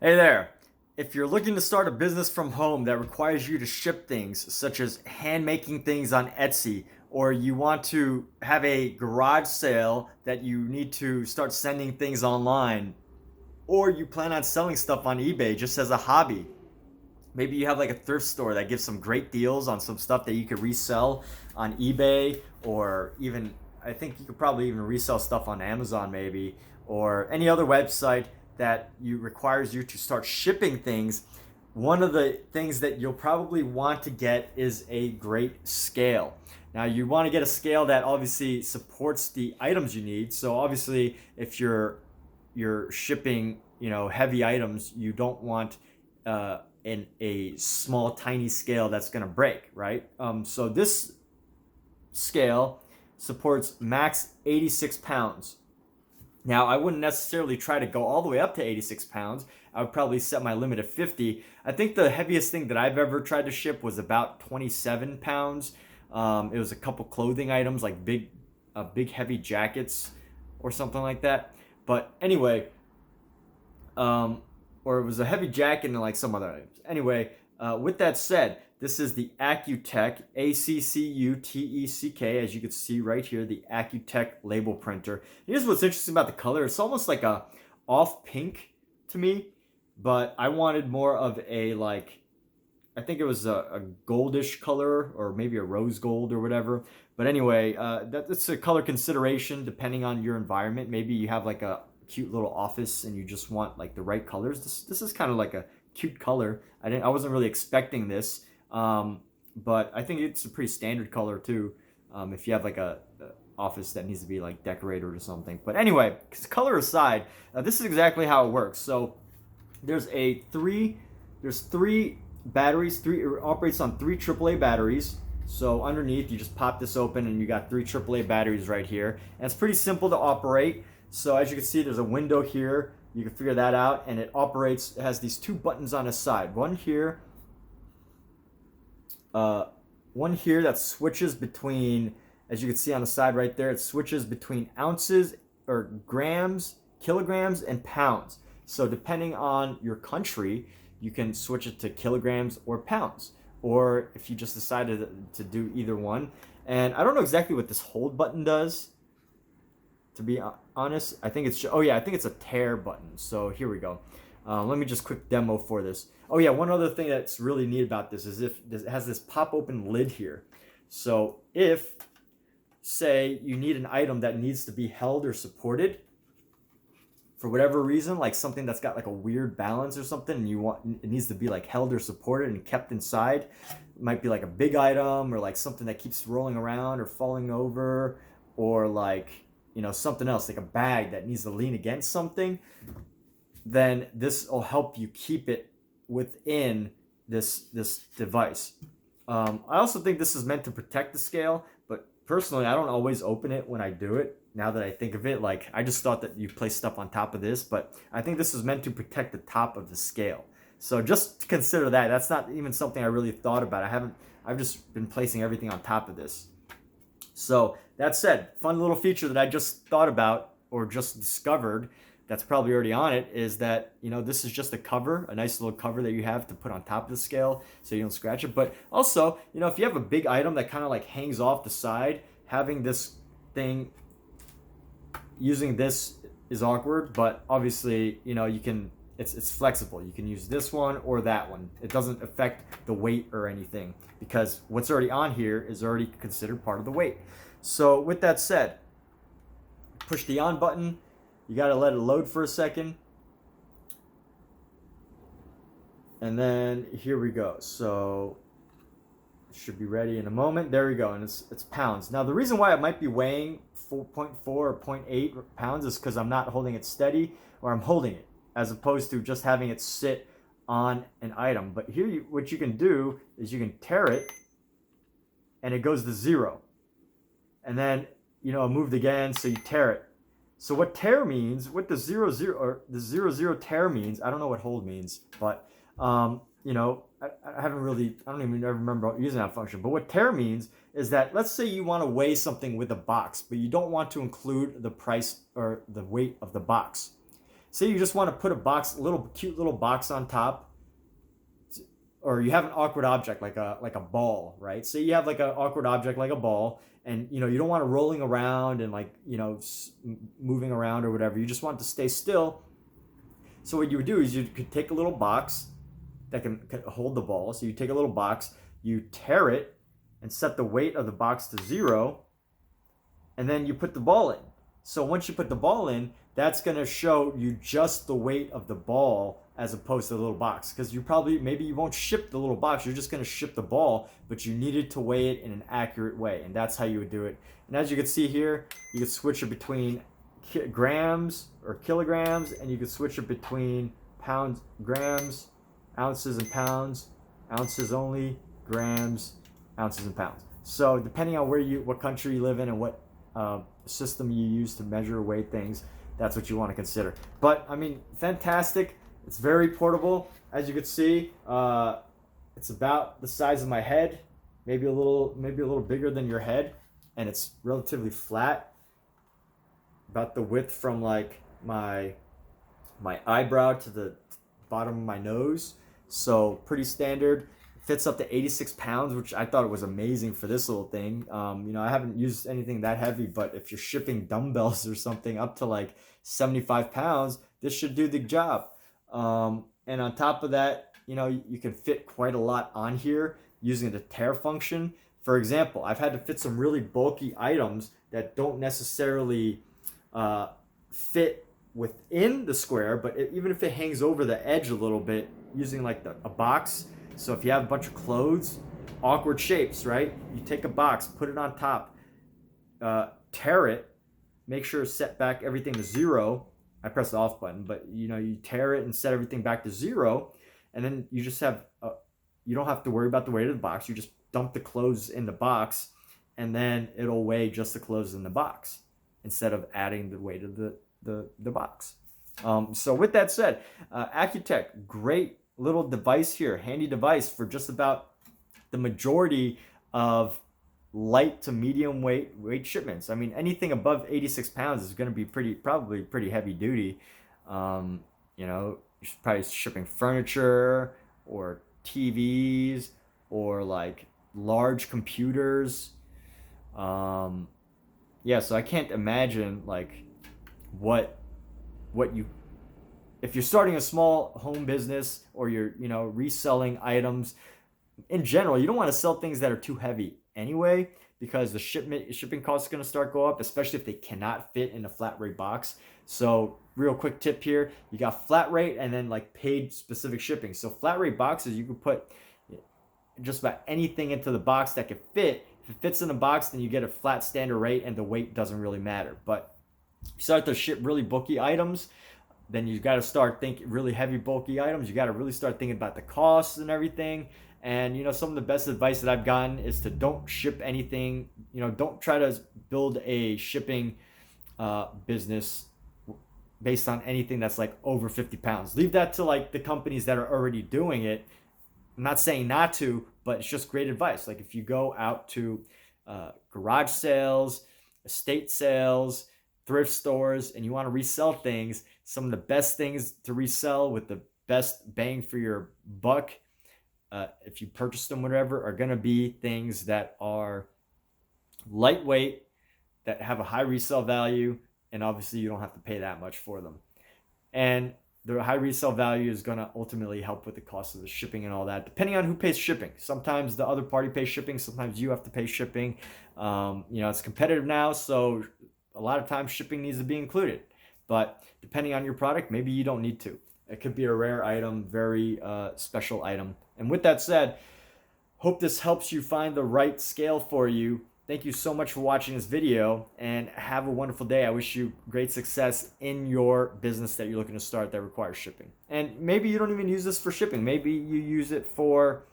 Hey there. If you're looking to start a business from home that requires you to ship things, such as hand making things on Etsy, or you want to have a garage sale that you need to start sending things online, or you plan on selling stuff on eBay just as a hobby, maybe you have like a thrift store that gives some great deals on some stuff that you could resell on eBay, or even I think you could probably even resell stuff on Amazon maybe, or any other website that you requires you to start shipping things. One of the things that you'll probably want to get is a great scale. Now you want to get a scale that obviously supports the items you need. So obviously if you're shipping, heavy items, you don't want in a small, tiny scale that's going to break, right? So this scale supports max 86 pounds. Now, I wouldn't necessarily try to go all the way up to 86 pounds. I would probably set my limit at 50. I think the heaviest thing that I've ever tried to ship was about 27 pounds. It was a couple clothing items like big heavy jackets or something like that. But anyway, um, or it was a heavy jacket and like some other items. Anyway, with that said, this is the Accuteck, Accuteck, as you can see right here, the Accuteck label printer. Here's what's interesting about the color. It's almost like a off pink to me, but I wanted more of a like, I think it was a goldish color or maybe a rose gold or whatever. But anyway, that's a color consideration depending on your environment. Maybe you have like a cute little office and you just want like the right colors. This is kind of like a cute color. I wasn't really expecting this, but I think it's a pretty standard color too. If you have like a office that needs to be like decorated or something. But anyway, color aside, this is exactly how it works. So there's a three there's three batteries. It operates on three AAA batteries. So underneath, you just pop this open and you got three AAA batteries right here. And it's pretty simple to operate. So as you can see, there's a window here. You can figure that out. And it operates, it has these two buttons on the side. Uh, one here that switches between, as you can see on the side right there, it switches between ounces or grams, kilograms, and pounds. So depending on your country, you can switch it to kilograms or pounds, or if you just decided to do either one. And I don't know exactly what this hold button does, to be honest. I think it's, oh yeah, I think it's a tear button. So here we go. Let me just quick demo for this. Oh yeah, one other thing that's really neat about this is if it has this pop open lid here. So if, say, you need an item that needs to be held or supported for whatever reason, like something that's got like a weird balance or something, and you want it needs to be like held or supported and kept inside. It might be like a big item or like something that keeps rolling around or falling over, or like, something else like a bag that needs to lean against something. Then this will help you keep it within this device. I also think this is meant to protect the scale, but personally, I don't always open it when I do it. Now that I think of it, like I just thought that you place stuff on top of this, but I think this is meant to protect the top of the scale. So just consider that. That's not even something I really thought about. I've just been placing everything on top of this. So that said, fun little feature that I just thought about or just discovered that's probably already on it is that, this is just a cover, a nice little cover that you have to put on top of the scale so you don't scratch it. But also, if you have a big item that kind of like hangs off the side, having this thing, using this is awkward, but obviously, you can, it's flexible. You can use this one or that one. It doesn't affect the weight or anything because what's already on here is already considered part of the weight. So with that said, push the on button. You got to let it load for a second. And then here we go. So it should be ready in a moment. There we go. And it's pounds. Now the reason why it might be weighing 4.4 or 0.8 pounds is because I'm not holding it steady, or I'm holding it, as opposed to just having it sit on an item. But here, what you can do is you can tear it and it goes to zero. And then, it moved again, so you tear it. So what tear means, what the 0 0 or the 0 0 tear means, I don't know what hold means, but I don't even remember using that function. But what tear means is that, let's say you want to weigh something with a box, but you don't want to include the price or the weight of the box. say you just want to put a little cute little box on top, or you have an awkward object like a ball, right? So you have like an awkward object like a ball, and you don't want it rolling around and like moving around or whatever. You just want it to stay still. So what you would do is you could take a little box that can hold the ball. So you take a little box, you tear it, and set the weight of the box to 0, and then you put the ball in. So once you put the ball in, that's going to show you just the weight of the ball as opposed to the little box. Because maybe you won't ship the little box, you're just going to ship the ball, but you needed to weigh it in an accurate way. And that's how you would do it. And as you can see here, you can switch it between grams or kilograms, and you can switch it between pounds, grams, ounces and pounds, ounces only, grams, ounces and pounds. So depending on what country you live in and what system you use to measure or weigh things, that's what you want to consider. But I mean, fantastic. It's very portable. As you can see, it's about the size of my head, maybe a little bigger than your head, and it's relatively flat, about the width from like my eyebrow to the bottom of my nose. So pretty standard. Fits up to 86 pounds, which I thought was amazing for this little thing. I haven't used anything that heavy, but if you're shipping dumbbells or something up to like 75 pounds, this should do the job. And on top of that, you can fit quite a lot on here using the tear function. For example, I've had to fit some really bulky items that don't necessarily fit within the square, but even if it hangs over the edge a little bit, using like a box. So if you have a bunch of clothes, awkward shapes, right? You take a box, put it on top, tear it, make sure to set back everything to 0. I press the off button, but you tear it and set everything back to 0, and then you just have you don't have to worry about the weight of the box. You just dump the clothes in the box, and then it'll weigh just the clothes in the box instead of adding the weight of the box. So with that said, Accuteck, great little device here, handy device for just about the majority of light to medium weight shipments. I mean, anything above 86 pounds is going to be probably pretty heavy duty. You're probably shipping furniture or TVs or like large computers. So I can't imagine like what you, if you're starting a small home business or you're reselling items in general, you don't want to sell things that are too heavy anyway, because the shipping costs are going to start go up, especially if they cannot fit in a flat rate box. So real quick tip here, you got flat rate and then like paid specific shipping. So flat rate boxes, you can put just about anything into the box that can fit. If it fits in the box, then you get a flat standard rate and the weight doesn't really matter. But if you start to ship really bulky items, then you got to start thinking really heavy bulky items. You got to really start thinking about the costs and everything. And some of the best advice that I've gotten is to don't ship anything. Don't try to build a shipping business based on anything that's like over 50 pounds. Leave that to like the companies that are already doing it. I'm not saying not to, but it's just great advice. Like if you go out to garage sales, estate sales, thrift stores, and you want to resell things, some of the best things to resell with the best bang for your buck, if you purchase them, whatever, are going to be things that are lightweight, that have a high resale value, and obviously you don't have to pay that much for them. And the high resale value is going to ultimately help with the cost of the shipping and all that, depending on who pays shipping. Sometimes the other party pays shipping, sometimes you have to pay shipping. It's competitive now, so a lot of times shipping needs to be included. But depending on your product, maybe you don't need to. It could be a rare item, very special item. And with that said, hope this helps you find the right scale for you. Thank you so much for watching this video, and have a wonderful day. I wish you great success in your business that you're looking to start that requires shipping. And maybe you don't even use this for shipping. Maybe you use it for,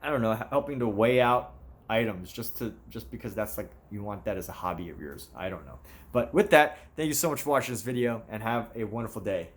I don't know, helping to weigh out items just because that's like, you want that as a hobby of yours. I don't know. But with that, thank you so much for watching this video, and have a wonderful day.